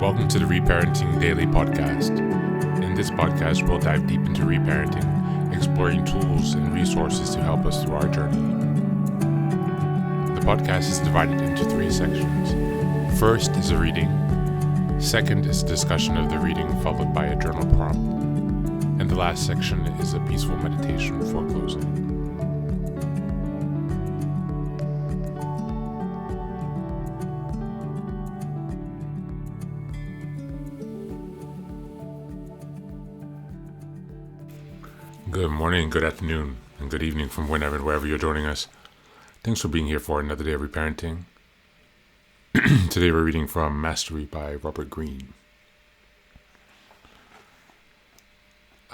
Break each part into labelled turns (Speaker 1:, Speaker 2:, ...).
Speaker 1: Welcome to the Reparenting Daily podcast. In this podcast, we'll dive deep into reparenting, exploring tools and resources to help us through our journey. The podcast is divided into 3 sections. First is a reading. Second is a discussion of the reading, followed by a journal prompt. And the last section is a peaceful meditation for closing. Good morning, good afternoon, and good evening from whenever and wherever you're joining us. Thanks for being here for another day of reparenting. Today we're reading from Mastery by Robert Greene.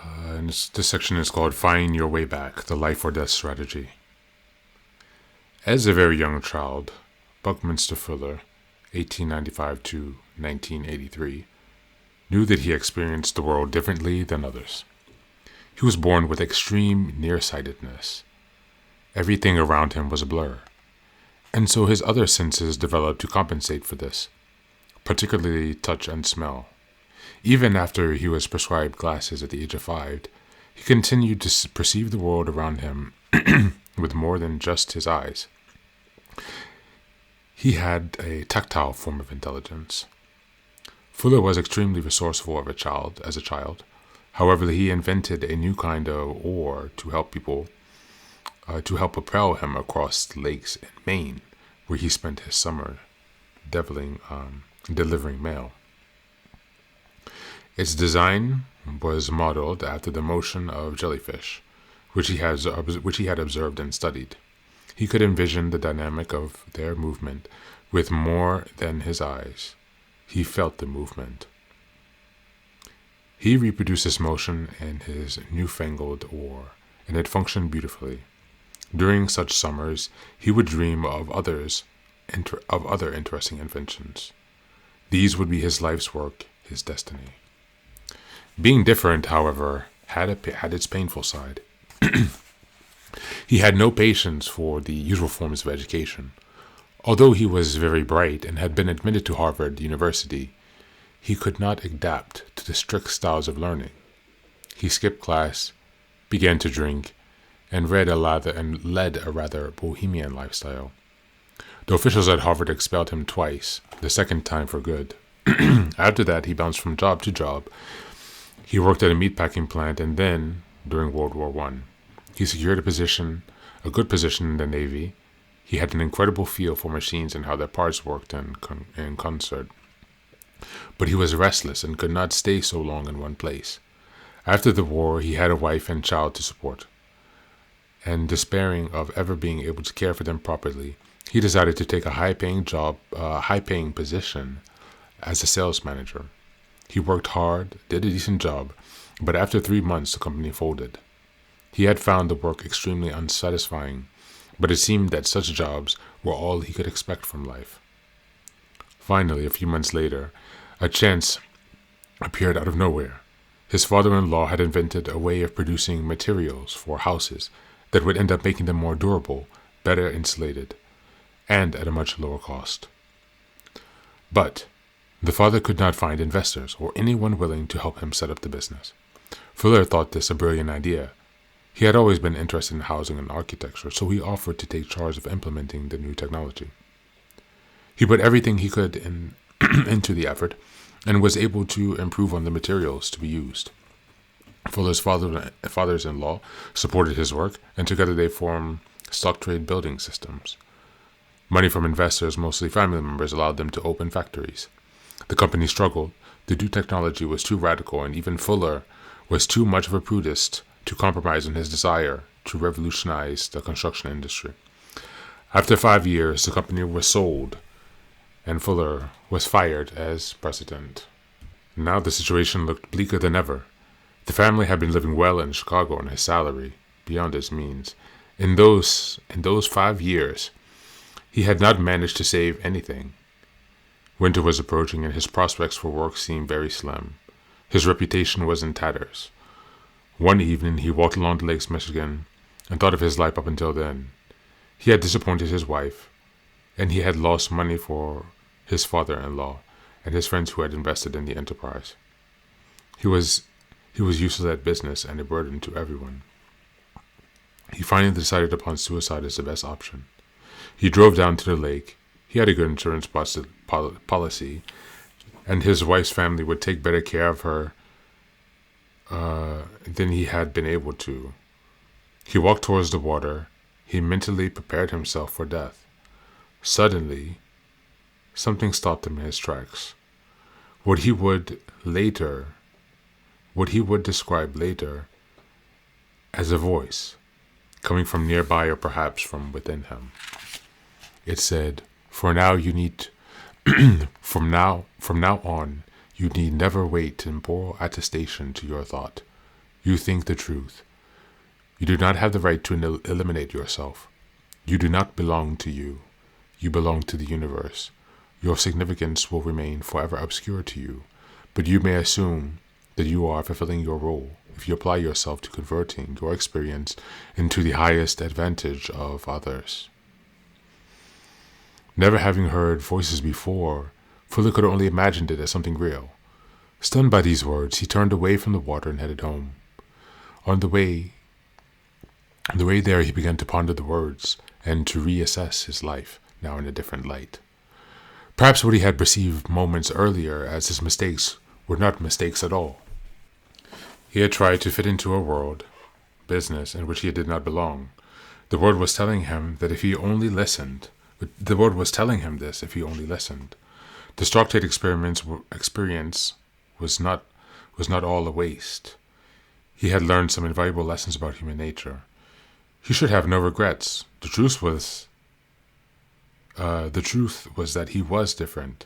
Speaker 1: And this section is called Find Your Way Back, the Life or Death Strategy. As a very young child, Buckminster Fuller, 1895 to 1983, knew that he experienced the world differently than others. He was born with extreme nearsightedness. Everything around him was a blur, and so his other senses developed to compensate for this, particularly touch and smell. Even after he was prescribed glasses at the age of 5, he continued to perceive the world around him with more than just his eyes. He had a tactile form of intelligence. Fuller was extremely resourceful as a child. However, he invented a new kind of oar to help propel him across lakes in Maine, where he spent his summer delivering mail. Its design was modeled after the motion of jellyfish, which he had observed and studied. He could envision the dynamic of their movement with more than his eyes. He felt the movement. He reproduced this motion in his newfangled oar, and it functioned beautifully. During such summers, he would dream of other interesting inventions. These would be his life's work, his destiny. Being different, however, had its painful side. He had no patience for the usual forms of education. Although he was very bright and had been admitted to Harvard University, he could not adapt to the strict styles of learning. He skipped class, began to drink, and led a rather bohemian lifestyle. The officials at Harvard expelled him twice, the second time for good. After that, he bounced from job to job. He worked at a meatpacking plant, and then, during World War I, he secured a good position in the Navy. He had an incredible feel for machines and how their parts worked in concert. But he was restless and could not stay so long in one place. After the war, he had a wife and child to support. And despairing of ever being able to care for them properly, he decided to take a high-paying position as a sales manager. He worked hard, did a decent job, but after 3 months, the company folded. He had found the work extremely unsatisfying, but it seemed that such jobs were all he could expect from life. Finally, a few months later, a chance appeared out of nowhere. His father-in-law had invented a way of producing materials for houses that would end up making them more durable, better insulated, and at a much lower cost. But the father could not find investors or anyone willing to help him set up the business. Fuller thought this a brilliant idea. He had always been interested in housing and architecture, so he offered to take charge of implementing the new technology. He put everything he could into the effort and was able to improve on the materials to be used. Fuller's fathers-in-law supported his work, and together they formed Stock Trade Building Systems. Money from investors, mostly family members, allowed them to open factories. The company struggled. The new technology was too radical, and even Fuller was too much of a prudist to compromise on his desire to revolutionize the construction industry. After 5 years, the company was sold, and Fuller was fired as president. Now the situation looked bleaker than ever. The family had been living well in Chicago on his salary, beyond his means. In those 5 years, he had not managed to save anything. Winter was approaching, and his prospects for work seemed very slim. His reputation was in tatters. One evening, he walked along the Lakes, Michigan, and thought of his life up until then. He had disappointed his wife, and he had lost money for his father-in-law, and his friends who had invested in the enterprise. He was useless at business and a burden to everyone. He finally decided upon suicide as the best option. He drove down to the lake. He had a good insurance policy, and his wife's family would take better care of her than he had been able to. He walked towards the water. He mentally prepared himself for death. Suddenly, something stopped him in his tracks. What he would describe later as a voice coming from nearby or perhaps from within him. It said, from now on, you need never wait temporal attestation to your thought. You think the truth. You do not have the right to eliminate yourself. You do not belong to you. You belong to the universe. Your significance will remain forever obscure to you, but you may assume that you are fulfilling your role if you apply yourself to converting your experience into the highest advantage of others. Never having heard voices before, Fuller could only imagine it as something real. Stunned by these words, he turned away from the water and headed home. On the way there, he began to ponder the words and to reassess his life, now in a different light. Perhaps what he had perceived moments earlier as his mistakes were not mistakes at all. He had tried to fit into a world, business, in which he did not belong. The world was telling him that if he only listened. The world was telling him this if he only listened. The Stockton experience was not all a waste. He had learned some invaluable lessons about human nature. He should have no regrets. The truth was that he was different.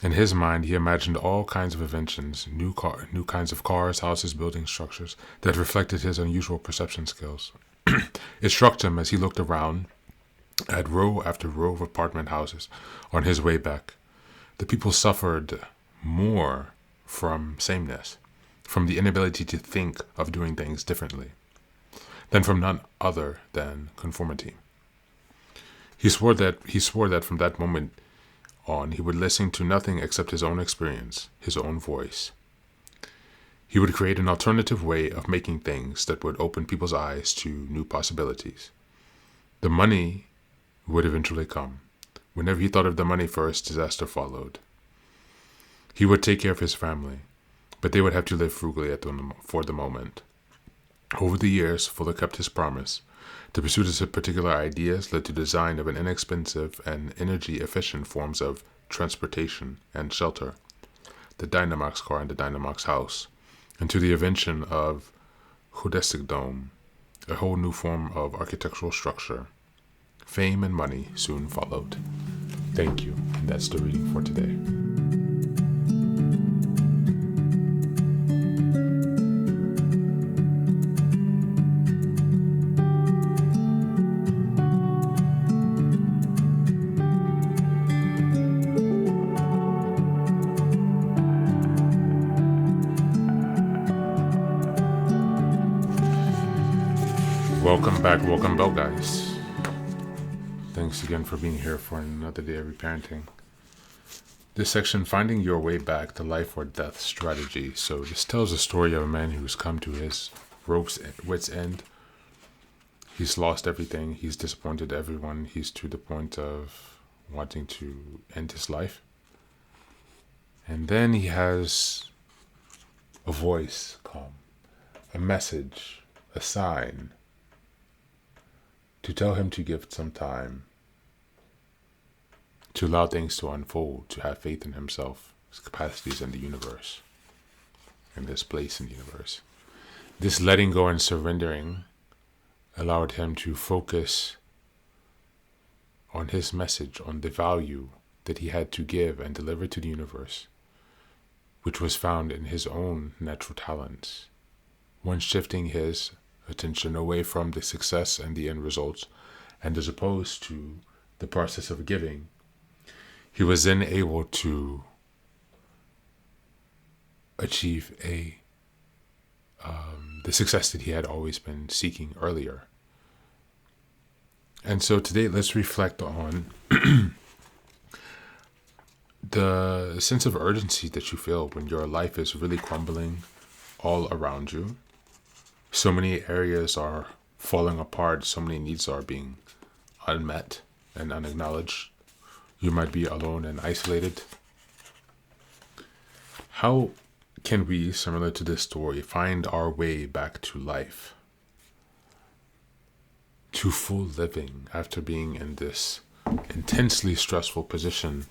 Speaker 1: In his mind, he imagined all kinds of inventions, new kinds of cars, houses, buildings, structures that reflected his unusual perception skills. It struck him as he looked around at row after row of apartment houses on his way back. The people suffered more from sameness, from the inability to think of doing things differently, than from none other than conformity. He swore that from that moment on, he would listen to nothing except his own experience, his own voice. He would create an alternative way of making things that would open people's eyes to new possibilities. The money would eventually come. Whenever he thought of the money first, disaster followed. He would take care of his family, but they would have to live frugally for the moment. Over the years, Fuller kept his promise. The pursuit of his particular ideas led to the design of an inexpensive and energy-efficient forms of transportation and shelter, the Dynamax car and the Dynamax house, and to the invention of geodesic dome, a whole new form of architectural structure. Fame and money soon followed. Thank you, and that's the reading for today. Welcome back, guys. Thanks again for being here for another day of reparenting. This section, finding your way back to life or death strategy. So this tells the story of a man who's come to his wit's end. He's lost everything. He's disappointed everyone. He's to the point of wanting to end his life. And then he has a voice come, a message, a sign, to tell him to give it some time, to allow things to unfold, to have faith in himself, his capacities in the universe, and his place in the universe. This letting go and surrendering allowed him to focus on his message, on the value that he had to give and deliver to the universe, which was found in his own natural talents. Once shifting his attention away from the success and the end results, and as opposed to the process of giving, he was then able to achieve the success that he had always been seeking earlier. And so today, let's reflect on The sense of urgency that you feel when your life is really crumbling all around you. So many areas are falling apart, so many needs are being unmet and unacknowledged. You might be alone and isolated. How can we, similar to this story, find our way back to life, to full living after being in this intensely stressful position?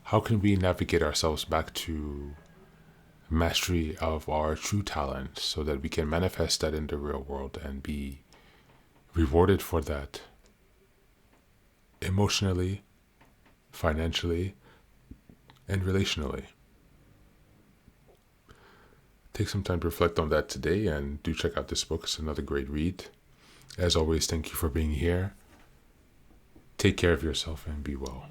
Speaker 1: How can we navigate ourselves back to mastery of our true talent so that we can manifest that in the real world and be rewarded for that emotionally, financially, and relationally? Take some time to reflect on that today, and do check out this book. It's another great read. As always, thank you for being here. Take care of yourself and be well.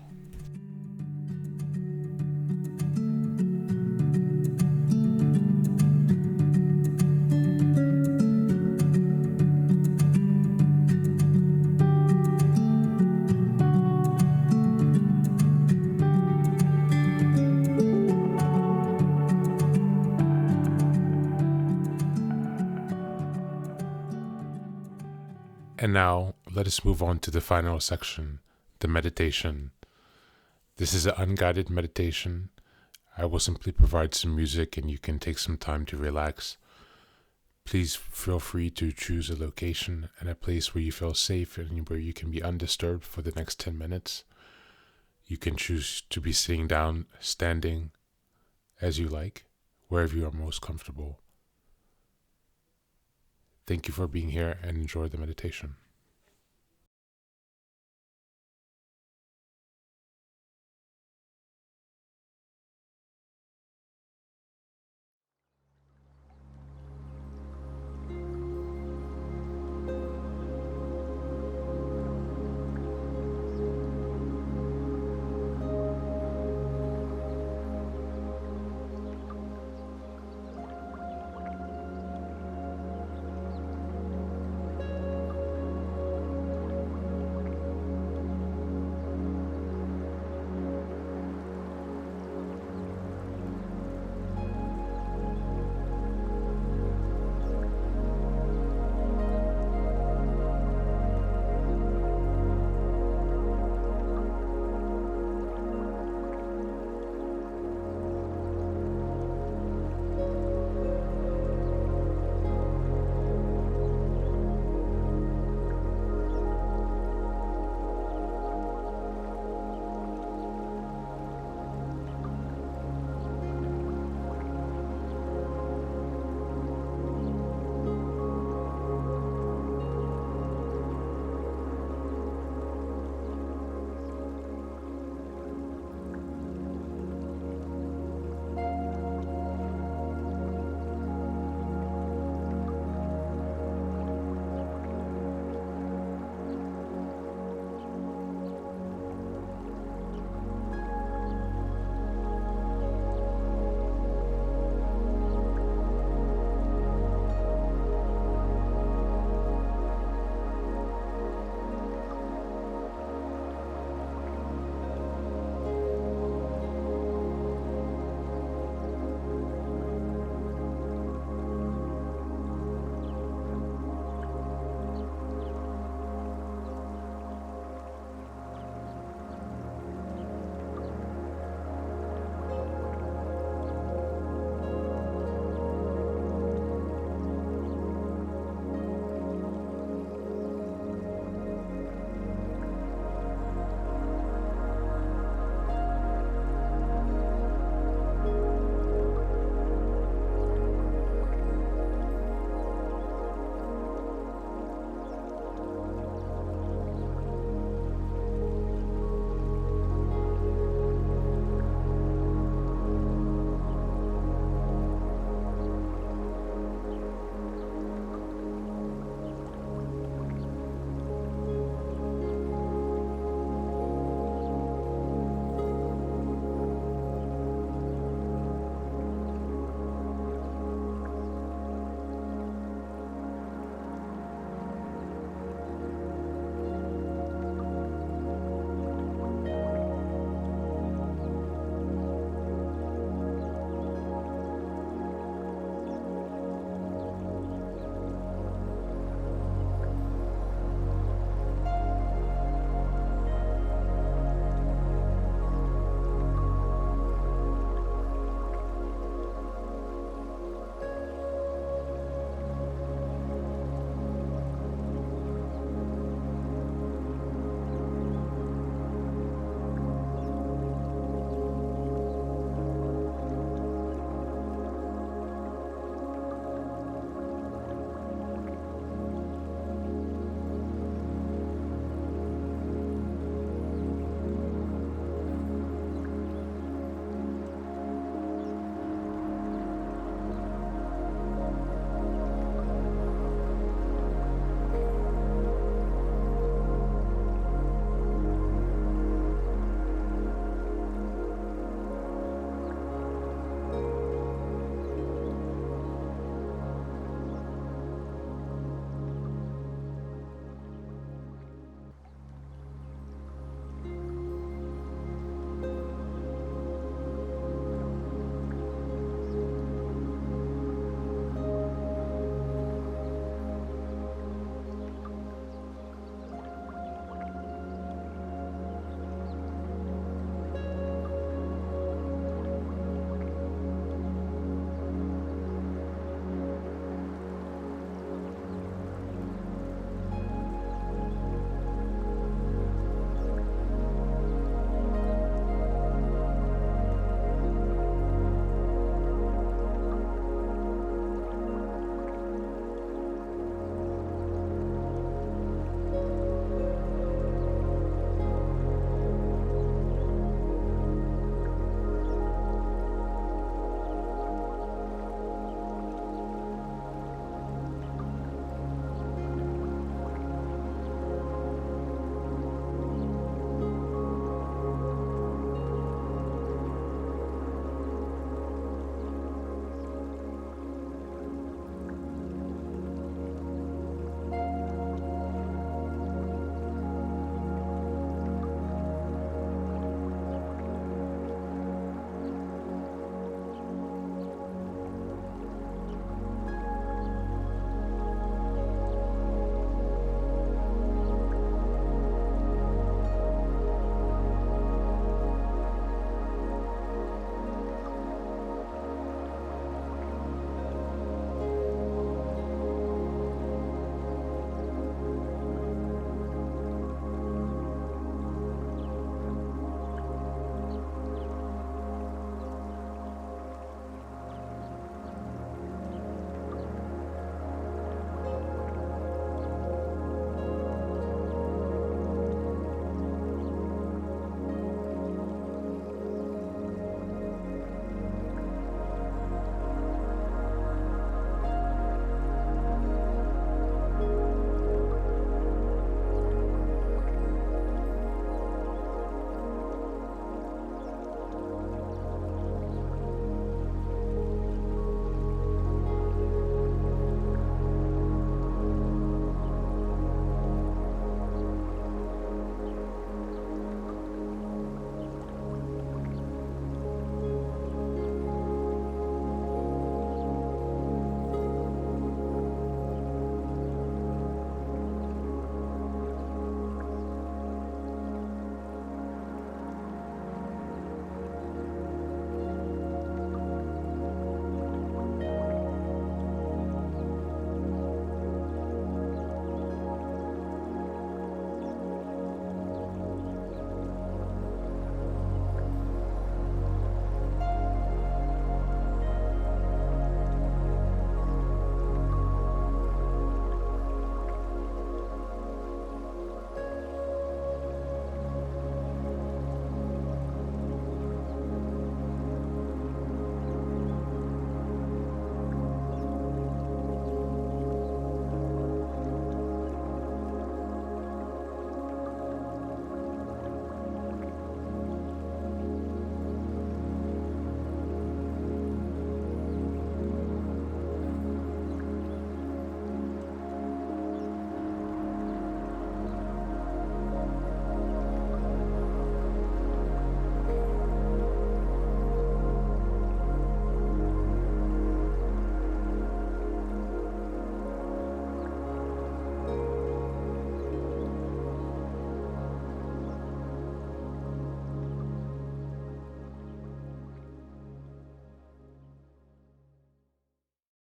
Speaker 1: And now, let us move on to the final section, the meditation. This is an unguided meditation. I will simply provide some music and you can take some time to relax. Please feel free to choose a location and a place where you feel safe and where you can be undisturbed for the next 10 minutes. You can choose to be sitting down, standing, as you like, wherever you are most comfortable. Thank you for being here and enjoy the meditation.